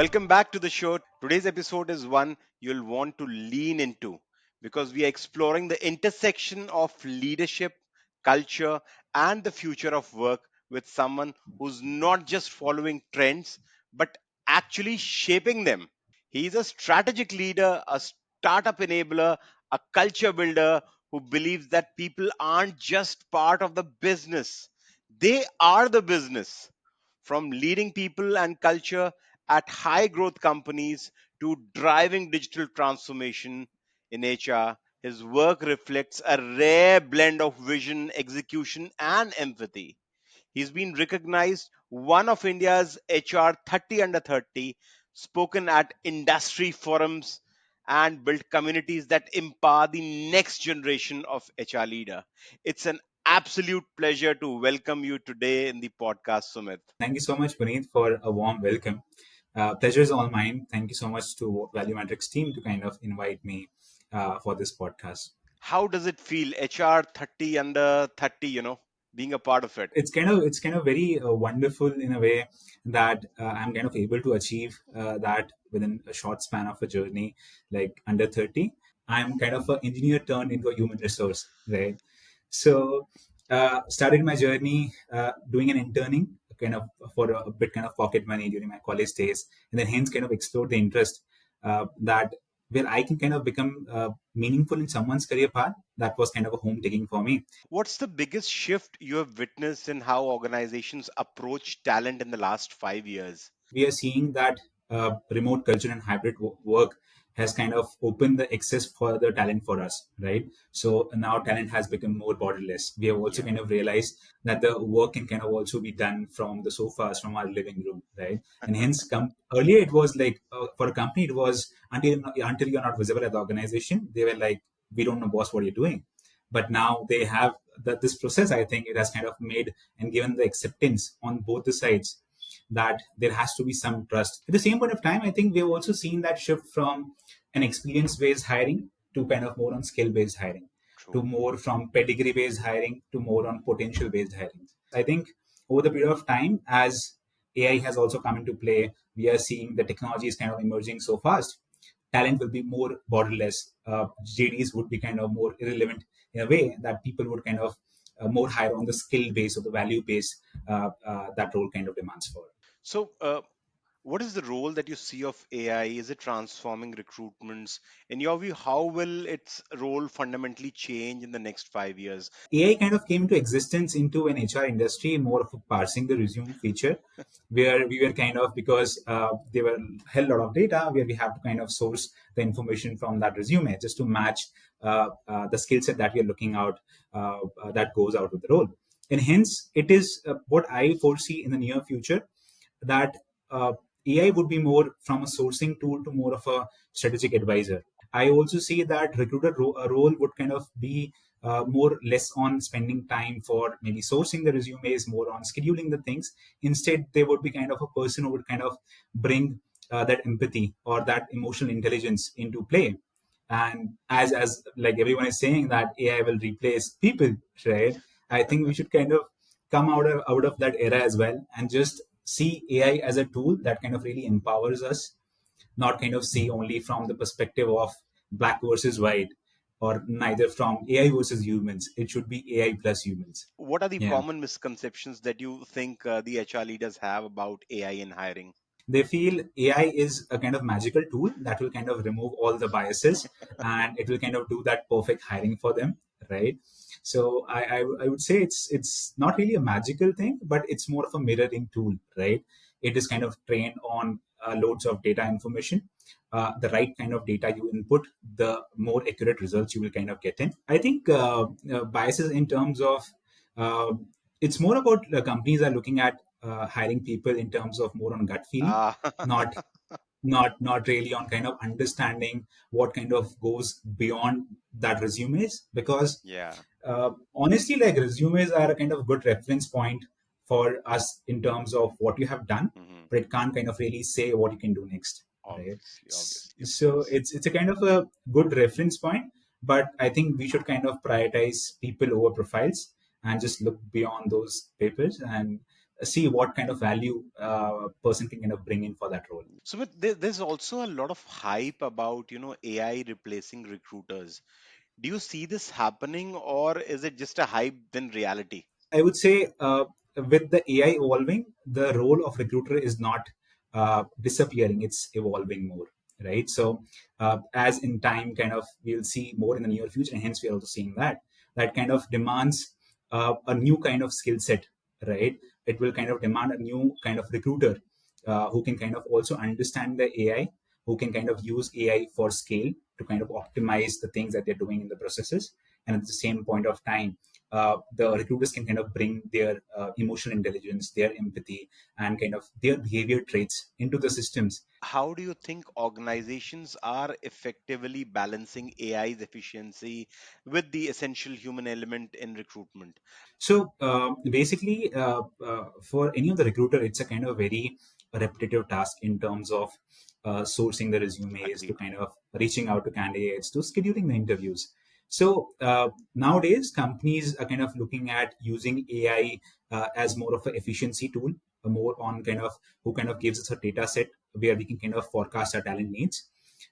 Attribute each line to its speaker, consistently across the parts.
Speaker 1: Welcome back to the show. Today's episode is one you'll want to lean into because we are exploring the intersection of leadership, culture, and the future of work with someone who's not just following trends but actually shaping them. He's a strategic leader, a startup enabler, a culture builder who believes that people aren't just part of the business, they are the business. From leading people and culture at high growth companies to driving digital transformation in HR, his work reflects a rare blend of vision, execution, and empathy. He's been recognized one of India's HR 30 under 30, spoken at industry forums, and built communities that empower the next generation of HR leader. It's an absolute pleasure to welcome you today in the podcast, Sumit.
Speaker 2: Thank you so much, Puneet, for a warm welcome. Pleasure is all mine. Thank you so much to Value Matrix team to kind of invite me for this podcast.
Speaker 1: How does it feel, HR 30 under 30, being a part of it?
Speaker 2: It's kind of very wonderful in a way that I'm kind of able to achieve that within a short span of a journey, like under 30. I'm kind of an engineer turned into a human resource, right? So, started my journey doing an interning, kind of for a bit kind of pocket money during my college days, and then hence kind of explored the interest that where I can kind of become meaningful in someone's career path. That was kind of a home taking for me.
Speaker 1: What's the biggest shift you have witnessed in how organizations approach talent in the last 5 years?
Speaker 2: We are seeing that remote culture and hybrid work has kind of opened the access for the talent for us, right? So now talent has become more borderless. We have also
Speaker 1: Yeah.
Speaker 2: kind of realized that the work can kind of also be done from the sofas, from our living room, right? And hence, earlier it was like for a company, it was until you're not visible at the organization, they were like, we don't know, boss, what you're doing. But now they have this process. I think it has kind of made and given the acceptance on both the sides that there has to be some trust. At the same point of time, I think we've also seen that shift from an experience based hiring to kind of more on skill based hiring, to
Speaker 1: True.
Speaker 2: more from pedigree based hiring to more on potential based hiring. I think over the period of time, as AI has also come into play, we are seeing the technology is kind of emerging so fast. Talent will be more borderless. JDs would be kind of more irrelevant in a way that people would kind of more hire on the skill base or the value base that role kind of demands for.
Speaker 1: So, what is the role that you see of AI? Is it transforming recruitments? In your view, how will its role fundamentally change in the next 5 years?
Speaker 2: AI kind of came into existence into an HR industry more of a parsing the resume feature, where we were kind of because there were a hell lot of data where we have to kind of source the information from that resume just to match the skill set that we are looking out that goes out with the role. And hence, it is what I foresee in the near future that AI would be more from a sourcing tool to more of a strategic advisor. I also see that role would kind of be more less on spending time for maybe sourcing the resumes, more on scheduling the things. Instead, there would be kind of a person who would kind of bring that empathy or that emotional intelligence into play. And as like everyone is saying that AI will replace people, right? I think we should kind of come out of that era as well and just see AI as a tool that kind of really empowers us, not kind of see only from the perspective of black versus white or neither from AI versus humans. It should be AI plus humans.
Speaker 1: What are the
Speaker 2: Yeah.
Speaker 1: common misconceptions that you think the HR leaders have about AI in hiring?
Speaker 2: They feel AI is a kind of magical tool that will kind of remove all the biases and it will kind of do that perfect hiring for them, right? So I would say it's not really a magical thing, but it's more of a mirroring tool, right? It is kind of trained on loads of data information. The right kind of data you input, the more accurate results you will kind of get in. I think biases in terms of uh, it's more about companies are looking at hiring people in terms of more on gut feeling,
Speaker 1: Ah,
Speaker 2: not not really on kind of understanding what kind of goes beyond that resumes. Because
Speaker 1: yeah,
Speaker 2: honestly, like resumes are a kind of good reference point for us in terms of what you have done,
Speaker 1: hmm,
Speaker 2: but it can't kind of really say what you can do next, right?
Speaker 1: obviously, obviously, of
Speaker 2: So
Speaker 1: course.
Speaker 2: it's a kind of a good reference point, but I think we should kind of prioritize people over profiles and just look beyond those papers and see what kind of value person can kind of bring in for that role.
Speaker 1: So there's also a lot of hype about, AI replacing recruiters. Do you see this happening, or is it just a hype than reality?
Speaker 2: I would say with the AI evolving, the role of recruiter is not disappearing; it's evolving more, right? So, as in time, kind of we'll see more in the near future, and hence we are also seeing that kind of demands a new kind of skill set, right? It will kind of demand a new kind of recruiter who can kind of also understand the AI, who can kind of use AI for scale to kind of optimize the things that they're doing in the processes, and at the same point of time the recruiters can kind of bring their emotional intelligence, their empathy, and kind of their behavior traits into the systems.
Speaker 1: How do you think organizations are effectively balancing AI's efficiency with the essential human element in recruitment?
Speaker 2: So basically, for any of the recruiter, it's a kind of very repetitive task in terms of sourcing the resumes, to
Speaker 1: Agreed.
Speaker 2: kind of reaching out to candidates, to scheduling the interviews. So nowadays, companies are kind of looking at using AI as more of an efficiency tool, more on kind of who kind of gives us a data set where we can kind of forecast our talent needs.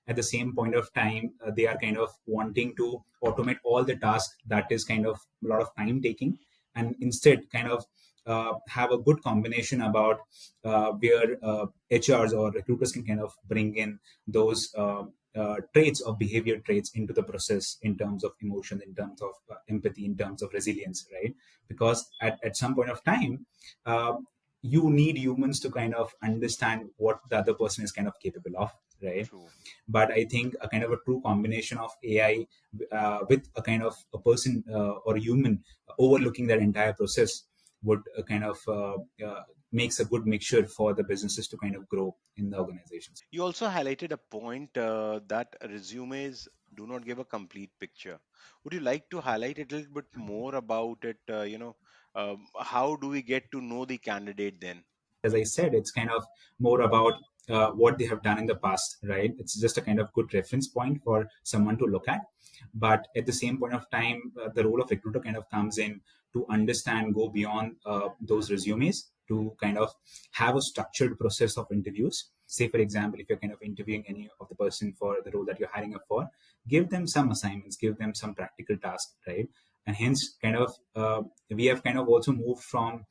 Speaker 2: At the same point of time, they are kind of wanting to automate all the tasks that is kind of a lot of time taking, and instead kind of have a good combination about where HRs or recruiters can kind of bring in those traits or behavior traits into the process, in terms of emotion, in terms of empathy, in terms of resilience, right? Because at some point of time, uh, you need humans to kind of understand what the other person is kind of capable of, right?
Speaker 1: True.
Speaker 2: But I think a kind of a true combination of AI with a kind of a person or a human overlooking that entire process would kind of makes a good mixture for the businesses to kind of grow in the organizations.
Speaker 1: You also highlighted a point that resumes do not give a complete picture. Would you like to highlight a little bit more about it? How do we get to know the candidate then?
Speaker 2: As I said, it's kind of more about what they have done in the past, right? It's just a kind of good reference point for someone to look at. But at the same point of time, the role of recruiter kind of comes in to understand, go beyond those resumes, to kind of have a structured process of interviews. Say, for example, if you're kind of interviewing any of the person for the role that you're hiring up for, give them some assignments, give them some practical tasks, right? And hence, kind of, we have kind of also moved from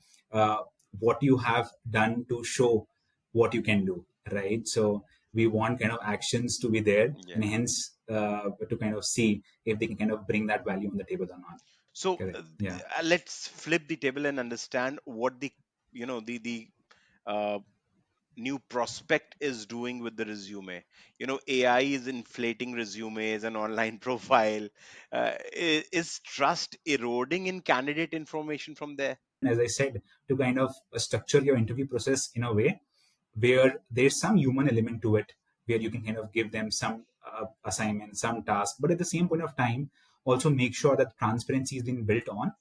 Speaker 2: what you have done to show what you can do, right? So we want kind of actions to be there, and
Speaker 1: Yeah.
Speaker 2: hence to kind of see if they can kind of bring that value on the table or not.
Speaker 1: So
Speaker 2: Correct. Yeah.
Speaker 1: let's flip the table and understand what the uh, new prospect is doing with the resume. AI is inflating resumes and online profile. Is trust eroding in candidate information from there?
Speaker 2: As I said, to kind of structure your interview process in a way where there's some human element to it, where you can kind of give them some assignment, some task, but at the same point of time, also make sure that transparency is being built on,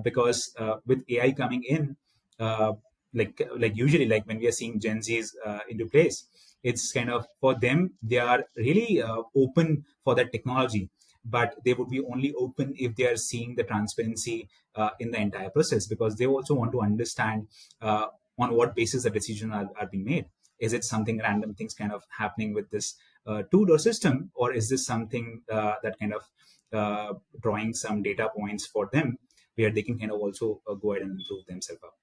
Speaker 2: because with AI coming in, uh, like usually, like when we are seeing Gen Zs into place, it's kind of for them, they are really open for that technology, but they would be only open if they are seeing the transparency in the entire process, because they also want to understand on what basis the decision are being made. Is it something random things kind of happening with this tool or system, or is this something that kind of drawing some data points for them, where they can kind of also go ahead and improve themselves up.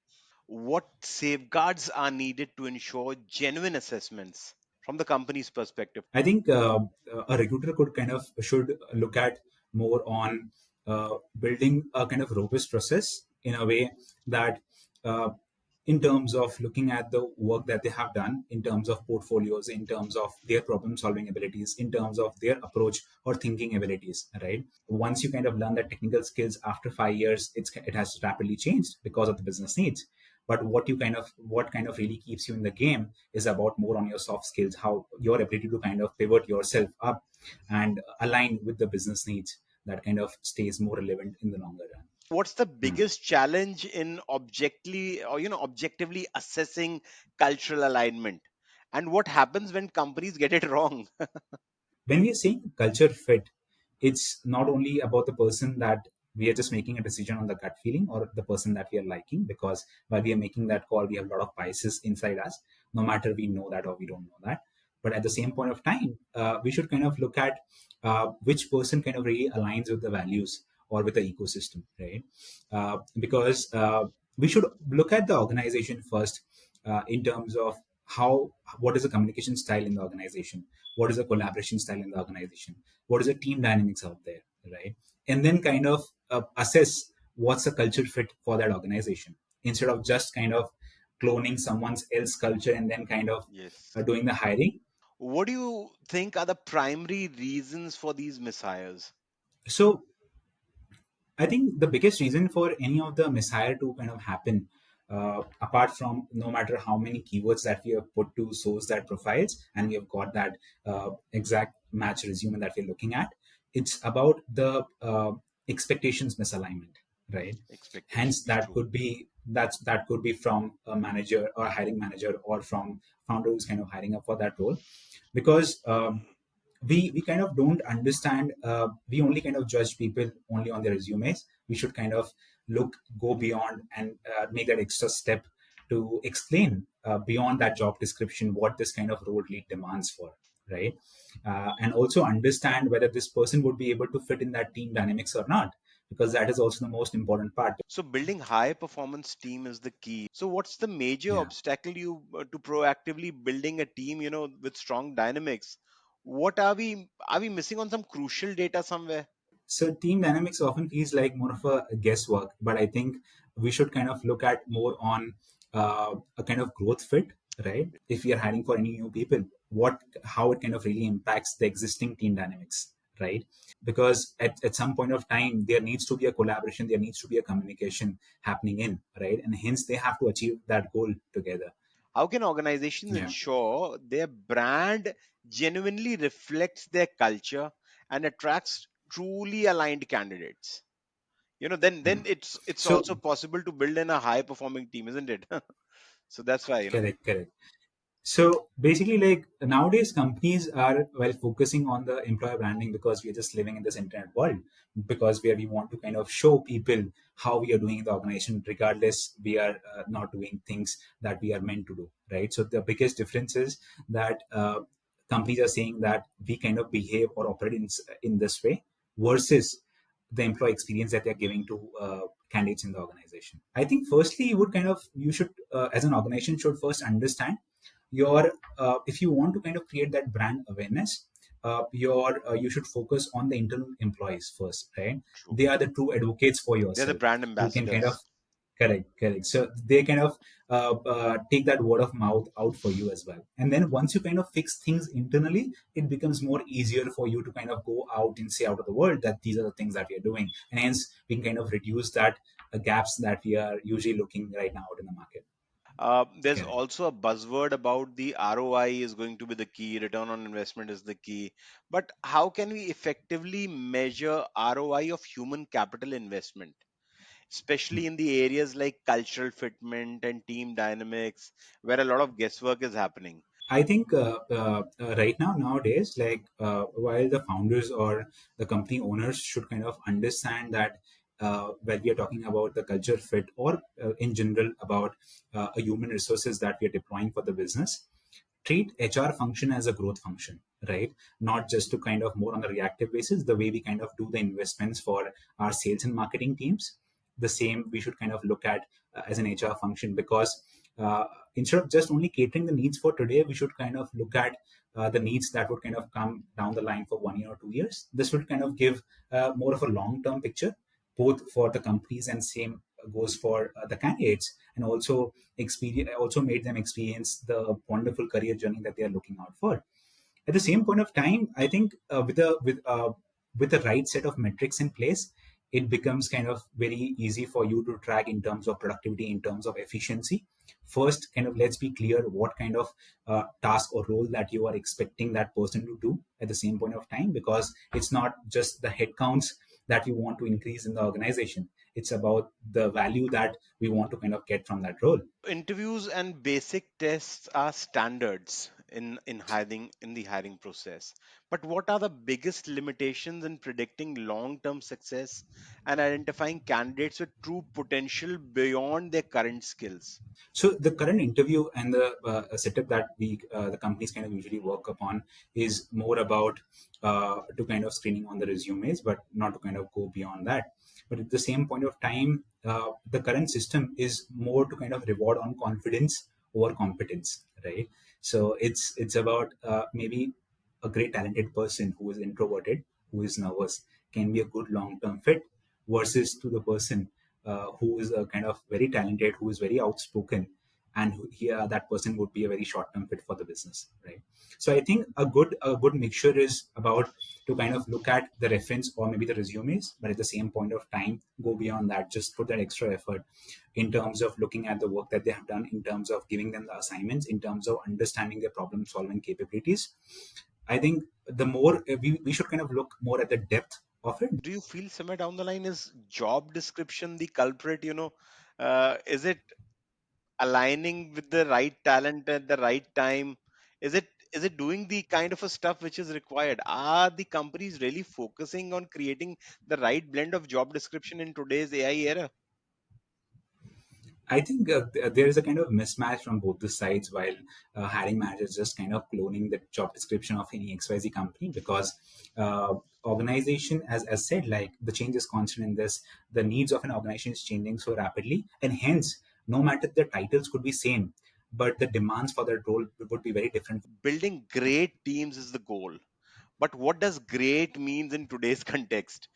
Speaker 1: What safeguards are needed to ensure genuine assessments from the company's perspective?
Speaker 2: I think a recruiter could kind of should look at more on building a kind of robust process in a way that uh, in terms of looking at the work that they have done, in terms of portfolios, in terms of their problem solving abilities, in terms of their approach or thinking abilities, right? Once you kind of learn that technical skills, after 5 years, it has rapidly changed because of the business needs. But what kind of really keeps you in the game is about more on your soft skills, how your ability to kind of pivot yourself up and align with the business needs, that kind of stays more relevant in the longer run.
Speaker 1: What's the
Speaker 2: Hmm.
Speaker 1: biggest challenge in objectively assessing cultural alignment, and what happens when companies get it wrong?
Speaker 2: When we are saying culture fit, it's not only about the person that We are just making a decision on the gut feeling or the person that we are liking, because while we are making that call, we have a lot of biases inside us, no matter we know that or we don't know that. But at the same point of time, we should kind of look at which person kind of really aligns with the values or with the ecosystem, right? Because we should look at the organization first, in terms of how what is the communication style in the organization, what is the collaboration style in the organization, what is the team dynamics out there, right? And then kind of assess what's the culture fit for that organization, instead of just kind of cloning someone's else culture and then kind of
Speaker 1: Yes.
Speaker 2: doing the hiring.
Speaker 1: What do you think are the primary reasons for these mishires?
Speaker 2: So I think the biggest reason for any of the mishire to kind of happen, apart from no matter how many keywords that we have put to source that profiles and we have got that exact match resume that we're looking at, it's about the expectations misalignment, right? Hence,
Speaker 1: Expectations,
Speaker 2: that
Speaker 1: true.
Speaker 2: could be that could be from a manager or a hiring manager or from founder who's kind of hiring up for that role, because we kind of don't understand, we only kind of judge people only on their resumes. We should kind of go beyond and make that extra step to explain beyond that job description what this kind of role lead demands for, right? And also understand whether this person would be able to fit in that team dynamics or not, because that is also the most important part.
Speaker 1: So building high performance team is the key. So what's the major
Speaker 2: Yeah.
Speaker 1: obstacle you to proactively building a team, with strong dynamics? What are we missing on some crucial data somewhere?
Speaker 2: So team dynamics often feels like more of a guesswork, but I think we should kind of look at more on a kind of growth fit, right? If we are hiring for any new people, what how it kind of really impacts the existing team dynamics, right? Because at some point of time there needs to be a collaboration, there needs to be a communication happening in, right? And hence they have to achieve that goal together.
Speaker 1: How can organizations
Speaker 2: Yeah.
Speaker 1: ensure their brand genuinely reflects their culture and attracts truly aligned candidates? Then
Speaker 2: Hmm.
Speaker 1: it's
Speaker 2: So
Speaker 1: also possible to build in a high performing team, isn't it? So that's why.
Speaker 2: correct, correct. So basically, like nowadays, companies are well focusing on the employer branding because we are just living in this internet world. Because where we want to kind of show people how we are doing in the organization, regardless we are not doing things that we are meant to do, right? So the biggest difference is that companies are saying that we kind of behave or operate in this way versus the employee experience that they're giving to candidates in the organization. I think firstly, you should as an organization should first understand your if you want to kind of create that brand awareness, you should focus on the internal employees first, right?
Speaker 1: True.
Speaker 2: They are the true advocates for
Speaker 1: They're the
Speaker 2: yourself,
Speaker 1: brand
Speaker 2: who can kind of
Speaker 1: ambassadors.
Speaker 2: correct, so they kind of take that word of mouth out for you as well. And then once you kind of fix things internally, it becomes more easier for you to kind of go out and say out of the world that these are the things that we are doing, and hence we can kind of reduce that gaps that we are usually looking right now out in the market.
Speaker 1: There's
Speaker 2: Correct.
Speaker 1: also a buzzword about the ROI is going to be the key, return on investment is the key. But how can we effectively measure ROI of human capital investment, especially in the areas like cultural fitment and team dynamics, where a lot of guesswork is happening?
Speaker 2: I think right now nowadays, like while the founders or the company owners should kind of understand that when we are talking about the culture fit or in general about a human resources that we are deploying for the business, treat HR function as a growth function, right? Not just to kind of more on a reactive basis, the way we kind of do the investments for our sales and marketing teams. The same we should kind of look at as an HR function, because uh, instead of just only catering the needs for today, we should kind of look at the needs that would kind of come down the line for 1 year or 2 years. This would kind of give more of a long term picture, both for the companies and same goes for the candidates, and also experience also made them experience the wonderful career journey that they are looking out for. At the same point of time, I think with the right set of metrics in place, it becomes kind of very easy for you to track in terms of productivity, in terms of efficiency. First, kind of let's be clear what kind of task or role that you are expecting that person to do at the same point of time, because it's not just the headcounts that we want to increase in the organization. It's about the value that we want to kind of get from that role.
Speaker 1: Interviews and basic tests are standards. in the hiring process. But what are the biggest limitations in predicting long-term success and identifying candidates with true potential beyond their current skills?
Speaker 2: So the current interview and the setup that the companies kind of usually work upon is more about to kind of screening on the resumes, but not to kind of go beyond that. But at the same point of time, the current system is more to kind of reward on confidence over competence, right? So it's about maybe a great talented person who is introverted, who is nervous, can be a good long term fit versus to the person who is kind of very talented, who is very outspoken, and here that person would be a very short-term fit for the business, right? So I think a good mixture is about to kind of look at the reference or maybe the resumes, but at the same point of time, go beyond that, just put that extra effort in terms of looking at the work that they have done, in terms of giving them the assignments, in terms of understanding their problem-solving capabilities. I think the more we should kind of look more at the depth of it.
Speaker 1: Do you feel somewhere down the line is job description the culprit? Is it aligning with the right talent at the right time? Is it doing the kind of a stuff which is required? Are the companies really focusing on creating the right blend of job description in today's AI era?
Speaker 2: I think there is a kind of mismatch from both the sides while hiring managers just kind of cloning the job description of any XYZ company because organization, as said, like the change is constant in this, the needs of an organization is changing so rapidly, and hence, no matter the titles could be same, but the demands for that role would be very different.
Speaker 1: Building great teams is the goal, but what does great means in today's context?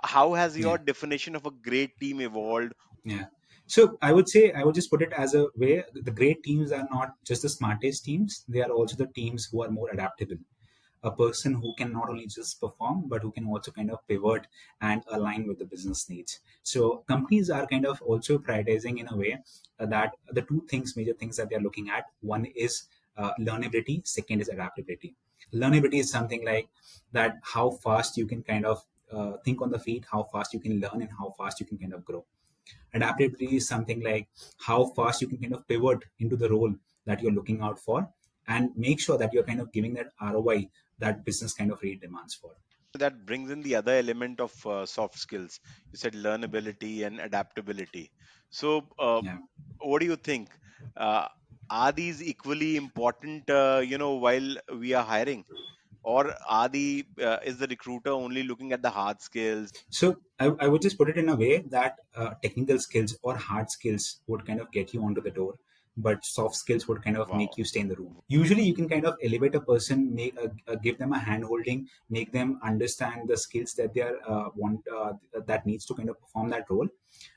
Speaker 1: How has
Speaker 2: Yeah.
Speaker 1: your definition of a great team evolved?
Speaker 2: Yeah. So I would say I would just put it as a way the great teams are not just the smartest teams, they are also the teams who are more adaptable. A person who can not only just perform, but who can also kind of pivot and align with the business needs. So companies are kind of also prioritizing in a way that the two things, major things that they're looking at, one is learnability, second is adaptability. Learnability is something like that how fast you can kind of think on the feet, how fast you can learn, and how fast you can kind of grow. Adaptability is something like how fast you can kind of pivot into the role that you're looking out for and make sure that you're kind of giving that ROI that business kind of really demands for.
Speaker 1: That brings in the other element of soft skills. You said learnability and adaptability. So
Speaker 2: Yeah.
Speaker 1: what do you think? uh, are these equally important, while we are hiring, or is the recruiter only looking at the hard skills?
Speaker 2: So I would just put it in a way that technical skills or hard skills would kind of get you onto the door, but soft skills would kind of make
Speaker 1: Wow.
Speaker 2: you stay in the room. Usually, you can kind of elevate a person, give them a hand holding, make them understand the skills that they are want that needs to kind of perform that role.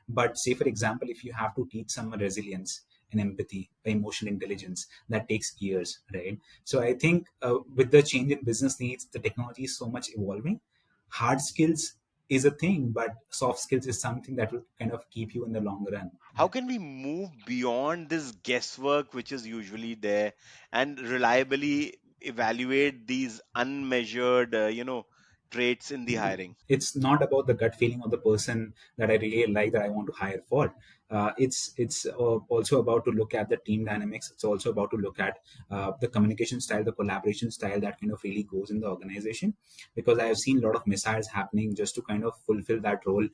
Speaker 2: But say, for example, if you have to teach someone resilience and empathy, emotional intelligence, that takes years, right? So I think with the change in business needs, the technology is so much evolving. Hard skills is a thing, but soft skills is something that will kind of keep you in the long run.
Speaker 1: How can we move beyond this guesswork which is usually there and reliably evaluate these unmeasured, traits in the hiring?
Speaker 2: It's not about the gut feeling of the person that I really like that I want to hire for. It's also about to look at the team dynamics. It's also about to look at the communication style, the collaboration style that kind of really goes in the organization. Because I have seen a lot of missions happening just to kind of fulfill that role,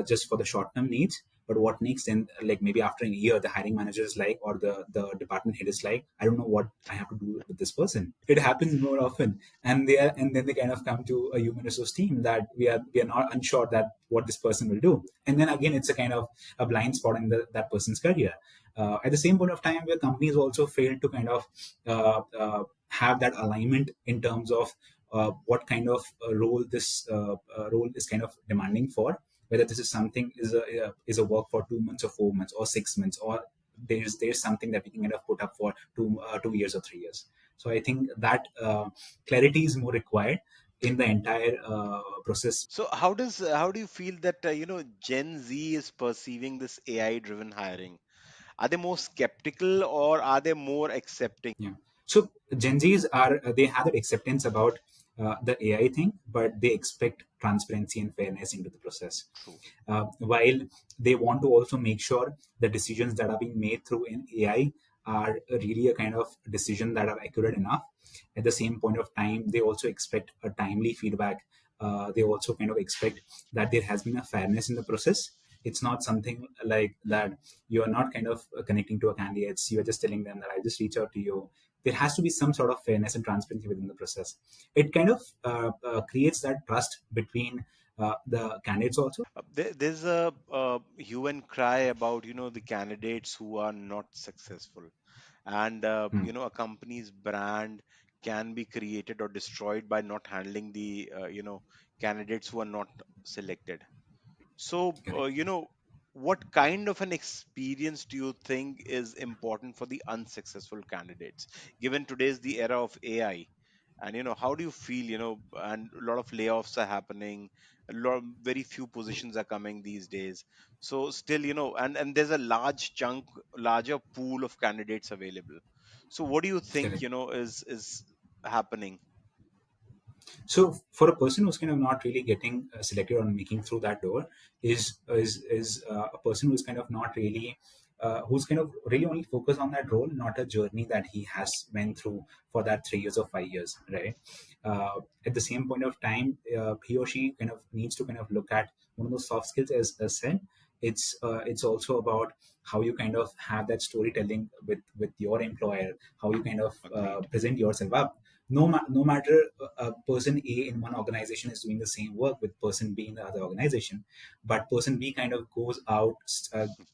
Speaker 2: just for the short term needs. But what next then, like maybe after a year, the hiring manager is like, or the department head is like, I don't know what I have to do with this person. It happens more often, and then they kind of come to a human resource team that we are not unsure that what this person will do, and then again it's a kind of a blind spot in that person's career. At the same point of time, where companies also fail to kind of have that alignment in terms of what kind of role is kind of demanding for, whether this is something is a work for 2 months or 4 months or 6 months, or there's something that we can kind of put up for 2 years or 3 years. So I think that clarity is more required in the entire process.
Speaker 1: So how do you feel that Gen Z is perceiving this AI driven hiring? Are they more skeptical or are they more accepting?
Speaker 2: Yeah. So Gen Zs are they have that acceptance about the AI thing, but they expect transparency and fairness into the process.
Speaker 1: True.
Speaker 2: While they want to also make sure the decisions that are being made through an AI are really a kind of decision that are accurate enough. At the same point of time, they also expect a timely feedback. They also kind of expect that there has been a fairness in the process. It's not something like that you are not kind of connecting to a candidates. You are just telling them that I just reach out to you. There has to be some sort of fairness and transparency within the process. It kind of creates that trust between the candidates also.
Speaker 1: There's a hue and cry about the candidates who are not successful, and
Speaker 2: Hmm,
Speaker 1: a company's brand can be created or destroyed by not handling the candidates who are not selected. So,
Speaker 2: correct.
Speaker 1: what kind of an experience do you think is important for the unsuccessful candidates, given today's the era of AI? And how do you feel? And a lot of layoffs are happening. Very few positions are coming these days. So still, and there's a larger pool of candidates available. So what do you think?
Speaker 2: Correct.
Speaker 1: Is happening?
Speaker 2: So for a person who's kind of not really getting selected or making through that door is a person who's kind of not really who's kind of really only focused on that role, not a journey that he has went through for that 3 years or 5 years, right? At the same point of time, he or she kind of needs to kind of look at one of those soft skills as said. It's also about how you kind of have that storytelling with your employer, how you kind of
Speaker 1: Agreed.
Speaker 2: present yourself up. No matter person A in one organization is doing the same work with person B in the other organization, but person B kind of goes out,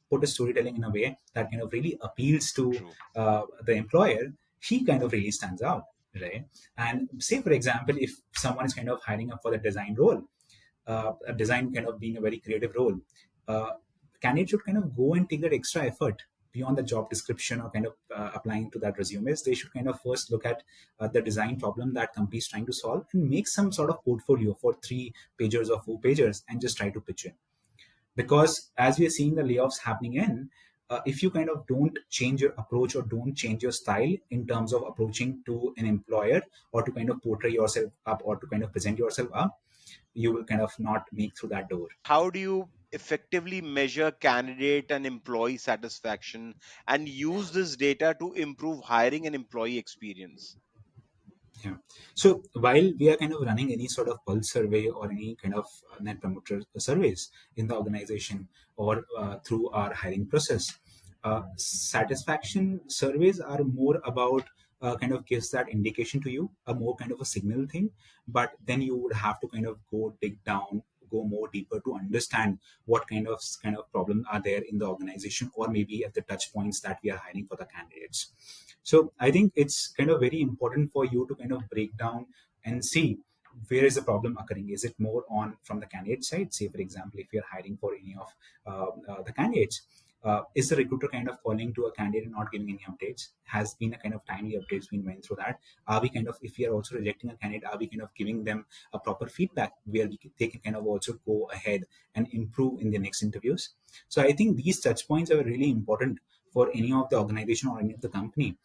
Speaker 2: put a storytelling in a way that kind of really appeals to
Speaker 1: True.
Speaker 2: the employer. He kind of really stands out, right? And say for example, if someone is kind of hiring up for the design role, a design kind of being a very creative role, uh, candidates should kind of go and take that extra effort beyond the job description or kind of applying to that resumes. They should kind of first look at the design problem that company is trying to solve and make some sort of portfolio for 3 pages or 4 pages and just try to pitch in. Because as we are seeing the layoffs happening in, if you kind of don't change your approach or don't change your style in terms of approaching to an employer or to kind of portray yourself up or to kind of present yourself up, you will kind of not make through that door.
Speaker 1: How do you effectively measure candidate and employee satisfaction and use this data to improve hiring and employee experience?
Speaker 2: Yeah. So while we are kind of running any sort of pulse survey or any kind of net promoter surveys in the organization or through our hiring process, satisfaction surveys are more about kind of gives that indication to you, a more kind of a signal thing. But then you would have to kind of go dig down, go more deeper to understand what kind of problem are there in the organization or maybe at the touch points that we are hiring for the candidates. So I think it's kind of very important for you to kind of break down and see where is the problem occurring. Is it more on from the candidate side? Say, for example, if you're hiring for any of the candidates, is the recruiter kind of calling to a candidate and not giving any updates? Has been a kind of timely updates been went through that? Are we kind of, if we are also rejecting a candidate, are we kind of giving them a proper feedback where they can kind of also go ahead and improve in the next interviews? So I think these touch points are really important for any of the organization or any of the company,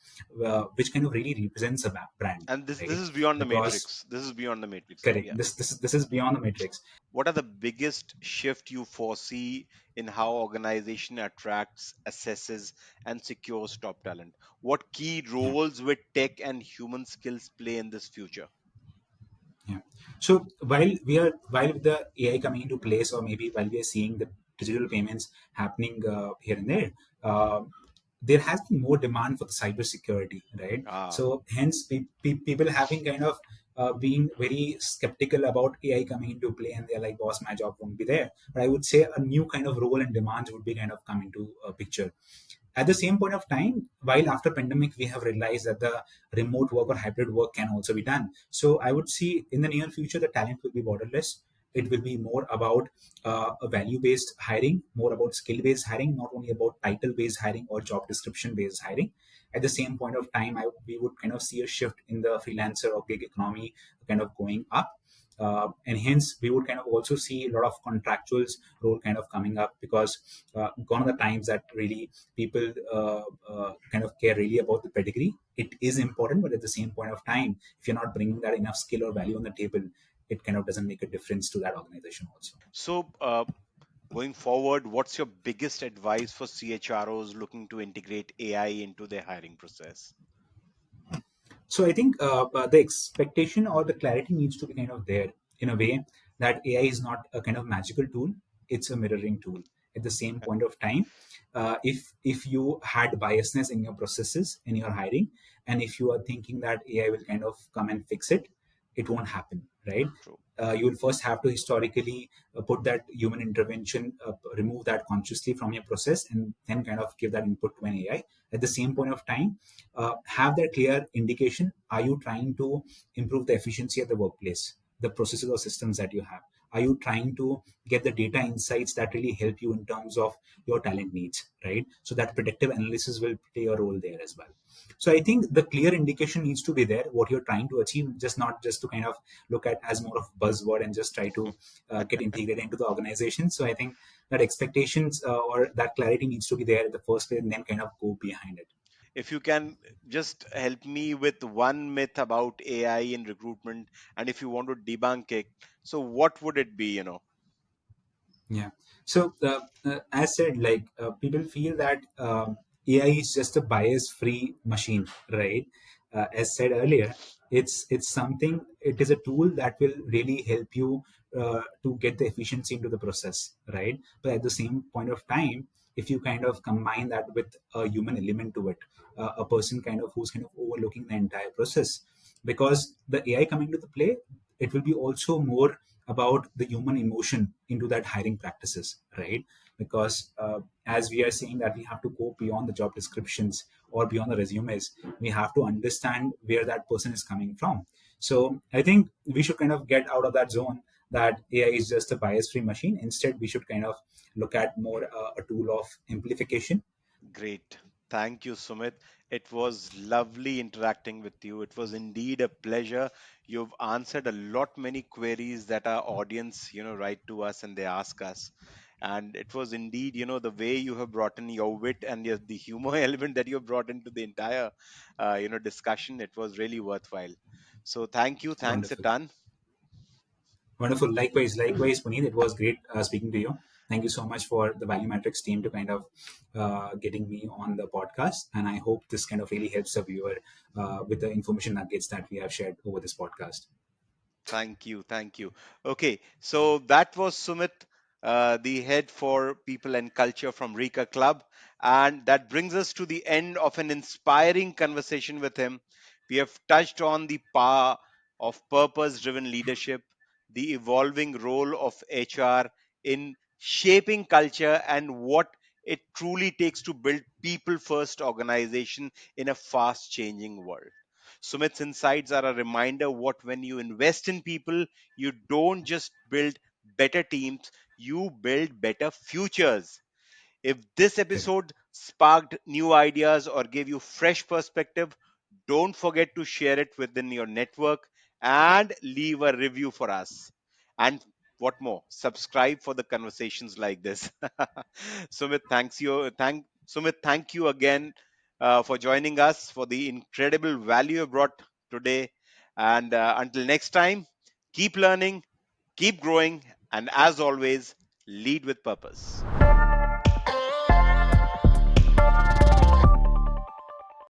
Speaker 2: which kind of really represents a brand,
Speaker 1: And this
Speaker 2: right?
Speaker 1: is beyond the
Speaker 2: Because
Speaker 1: matrix. This is beyond the matrix.
Speaker 2: correct,
Speaker 1: Yeah.
Speaker 2: this is beyond the matrix.
Speaker 1: What are the biggest shift you foresee in how organization attracts, assesses, and secures top talent? What key
Speaker 2: Yeah.
Speaker 1: roles will tech and human skills play in this future?
Speaker 2: Yeah. So while with the AI coming into place, or maybe while we are seeing the digital payments happening here and there, uh, there has been more demand for the cyber security, right?
Speaker 1: Ah,
Speaker 2: So hence, people having kind of being very skeptical about AI coming into play, and they're like, "Boss, my job won't be there." But I would say a new kind of role and demands would be kind of come into a picture. At the same point of time, while after pandemic we have realized that the remote work or hybrid work can also be done, so I would see in the near future the talent will be borderless. It will be more about a value based hiring, more about skill based hiring, not only about title based hiring or job description based hiring. At the same point of time, we would kind of see a shift in the freelancer or gig economy kind of going up, and hence we would kind of also see a lot of contractuals role kind of coming up, because gone are the times that really people kind of care really about the pedigree. It is important, but at the same point of time, if you're not bringing that enough skill or value on the table, it kind of doesn't make a difference to that organization also.
Speaker 1: so Going forward, what's your biggest advice for CHROs looking to integrate AI into their hiring process?
Speaker 2: So I think the expectation or the clarity needs to be kind of there in a way that AI is not a kind of magical tool; it's a mirroring tool. At the same point of time, if you had biasness in your processes in your hiring, and if you are thinking that AI will kind of come and fix it, it won't happen, right?
Speaker 1: True.
Speaker 2: You will first have to historically put that human intervention, remove that consciously from your process, and then kind of give that input to an AI. At the same point of time, have that clear indication. Are you trying to improve the efficiency of the workplace, the processes or systems that you have? Are you trying to get the data insights that really help you in terms of your talent needs, right? So that predictive analysis will play a role there as well. So I think the clear indication needs to be there what you're trying to achieve, just not just to kind of look at as more of buzzword and just try to get integrated into the organization. So I think that expectations or that clarity needs to be there at the first place, and then kind of go behind it.
Speaker 1: If you can just help me with one myth about AI in recruitment, and if you want to debunk it, so what would it be,
Speaker 2: Yeah. So, as said, like people feel that AI is just a bias-free machine, right? As said earlier, it's something. It is a tool that will really help you to get the efficiency into the process, right? But at the same point of time, if you kind of combine that with a human element to it, a person kind of who's kind of overlooking the entire process, because the AI coming to the play, it will be also more about the human emotion into that hiring practices, right? Because as we are saying that we have to go beyond the job descriptions or beyond the resumes, we have to understand where that person is coming from. So I think we should kind of get out of that zone that AI is just a bias-free machine. Instead, we should kind of look at more a tool of amplification.
Speaker 1: Great. Thank you, Sumit. It was lovely interacting with you. It was indeed a pleasure. You've answered a lot many queries that our audience, write to us and they ask us. And it was indeed, the way you have brought in your wit and the humor element that you have brought into the entire, discussion. It was really worthwhile. So thank you. Thanks a
Speaker 2: Wonderful.
Speaker 1: ton.
Speaker 2: Wonderful. Likewise, Puneet. It was great speaking to you. Thank you so much for the Value Matrix team to kind of getting me on the podcast. And I hope this kind of really helps the viewer with the information nuggets that we have shared over this podcast.
Speaker 1: Thank you. Thank you. Okay, so that was Sumit, the head for people and culture from Rika Club. And that brings us to the end of an inspiring conversation with him. We have touched on the power of purpose driven leadership, the evolving role of HR in shaping culture, and what it truly takes to build people first organization in a fast changing world. Sumit's insights are a reminder what when you invest in people, you don't just build better teams, you build better futures. If this
Speaker 2: Correct.
Speaker 1: episode sparked new ideas or gave you fresh perspective, don't forget to share it within your network and leave a review for us. And what more? Subscribe for the conversations like this. Sumit, thank you again for joining us for the incredible value you brought today. And until next time, keep learning, keep growing, and as always, lead with purpose.